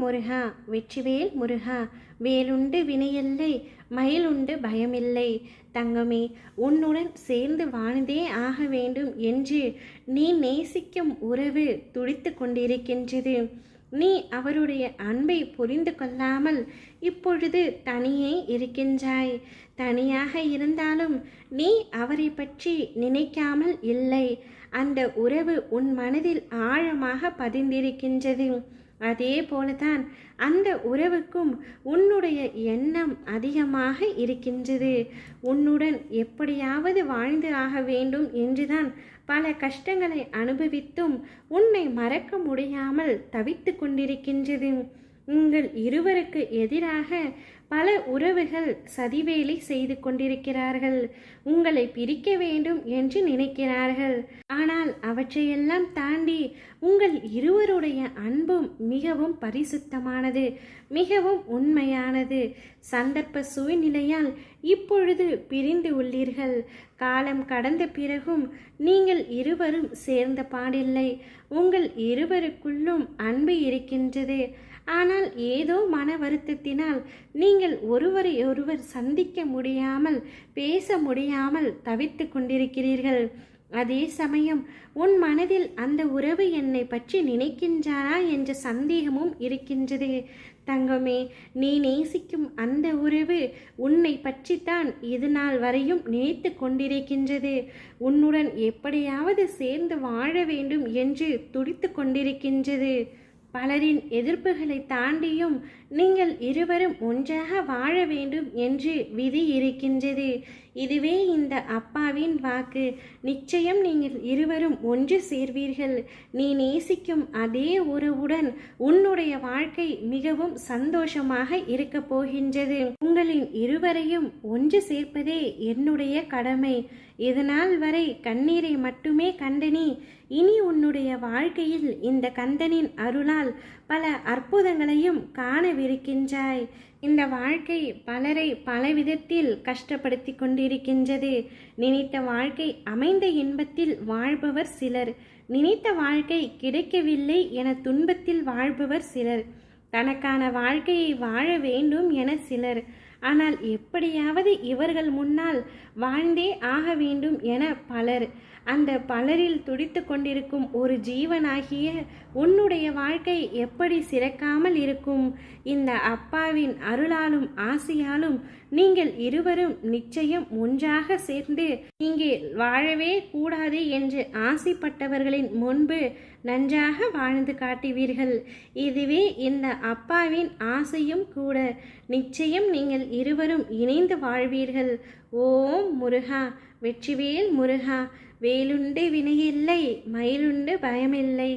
முருகா, வெற்றிவேல் முருகா, வேலுண்டு வினையில்லை, மயிலுண்டு பயமில்லை. தங்கமே, உன்னுடன் சேர்ந்து வாழ்ந்தே ஆக வேண்டும் என்று நீ நேசிக்கும் உறவு துடித்து கொண்டிருக்கின்றது. நீ அவருடைய அன்பை புரிந்து கொள்ளாமல் இப்பொழுது தனியே இருக்கின்றாய். தனியாக இருந்தாலும் நீ அவரை பற்றி நினைக்காமல் இல்லை. அந்த உறவு உன் மனதில் ஆழமாக பதிந்திருக்கின்றது. அதே போலதான் அந்த உறவுக்கும் உன்னுடைய எண்ணம் அதிகமாக இருக்கின்றது. உன்னுடன் எப்படியாவது வாழ்ந்து ஆக வேண்டும் என்றுதான் பல கஷ்டங்களை அனுபவித்தும் உன்னை மறக்க முடியாமல் தவித்து கொண்டிருக்கின்றது. உங்கள் இருவருக்கு எதிராக பல உறவுகள் சதிவேலை செய்து கொண்டிருக்கிறார்கள். உங்களை பிரிக்க வேண்டும் என்று நினைக்கிறார்கள். ஆனால் அவற்றையெல்லாம் தாண்டி உங்கள் இருவருடைய அன்பும் மிகவும் பரிசுத்தமானது, மிகவும் உண்மையானது. சந்தர்ப்ப சூழ்நிலையால் இப்பொழுது பிரிந்து உள்ளீர்கள். காலம் கடந்த பிறகும் நீங்கள் இருவரும் சேர்ந்த பாடில்லை. உங்கள் இருவருக்குள்ளும் அன்பு இருக்கின்றது. ஆனால் ஏதோ மன வருத்தத்தினால் நீங்கள் ஒருவரை சந்திக்க முடியாமல், பேச முடியாமல் தவித்து கொண்டிருக்கிறீர்கள். அதே சமயம் உன் மனதில் அந்த உறவு என்னை பற்றி நினைக்கின்றாரா என்ற சந்தேகமும் இருக்கின்றது. தங்கமே, நீ நேசிக்கும் அந்த உறவு உன்னை பற்றித்தான் இது நாள் வரையும் நினைத்து கொண்டிருக்கின்றது. உன்னுடன் எப்படியாவது சேர்ந்து வாழ வேண்டும் என்று துடித்து கொண்டிருக்கின்றது. பலரின் எதிர்ப்புகளை தாண்டியும் நீங்கள் இருவரும் ஒன்றாக வாழ வேண்டும் என்று விதி இருக்கின்றது. இதுவே இந்த அப்பாவின் வாக்கு. நிச்சயம் நீங்கள் இருவரும் ஒன்று சேர்வீர்கள். நீ நேசிக்கும் அதே உறவுடன் உன்னுடைய வாழ்க்கை மிகவும் சந்தோஷமாக இருக்க போகின்றது. உங்களின் இருவரையும் ஒன்று சேர்ப்பதே என்னுடைய கடமை. இதனால் வரை கண்ணீரை மட்டுமே கண்டனி, இனி உன்னுடைய வாழ்க்கையில் இந்த கந்தனின் அருளால் பல அற்புதங்களையும் காணவிருக்கின்றாய். இந்த வாழ்க்கை பலரை பலவிதத்தில் கஷ்டப்படுத்தி கொண்டிருக்கின்றது. நினைத்த வாழ்க்கை அமைந்த இன்பத்தில் வாழ்பவர் சிலர், நினைத்த வாழ்க்கை கிடைக்கவில்லை என துன்பத்தில் வாழ்பவர் சிலர், தனக்கான வாழ்க்கையை வாழ வேண்டும் என சிலர். ஆனால் எப்படியாவது இவர்கள் முன்னால் வாழ்ந்தே ஆக வேண்டும் என பலர். அந்த பலரில் துடித்து கொண்டிருக்கும் ஒரு ஜீவனாகிய உன்னுடைய வாழ்க்கை எப்படி சிறக்காமல் இருக்கும்? இந்த அப்பாவின் அருளாலும் ஆசையாலும் நீங்கள் இருவரும் நிச்சயம் ஒன்றாக சேர்ந்து இங்கே வாழவே கூடாது என்று ஆசைப்பட்டவர்களின் முன்பு நன்றாக வாழ்ந்து காட்டுவீர்கள். இதுவே இந்த அப்பாவின் ஆசையும் கூட. நிச்சயம் நீங்கள் இருவரும் இணைந்து வாழ்வீர்கள். ஓம் முருகா, வெற்றிவேல் முருகா, வேலுண்டு வினையில்லை, மயிலுண்டு பயமில்லை.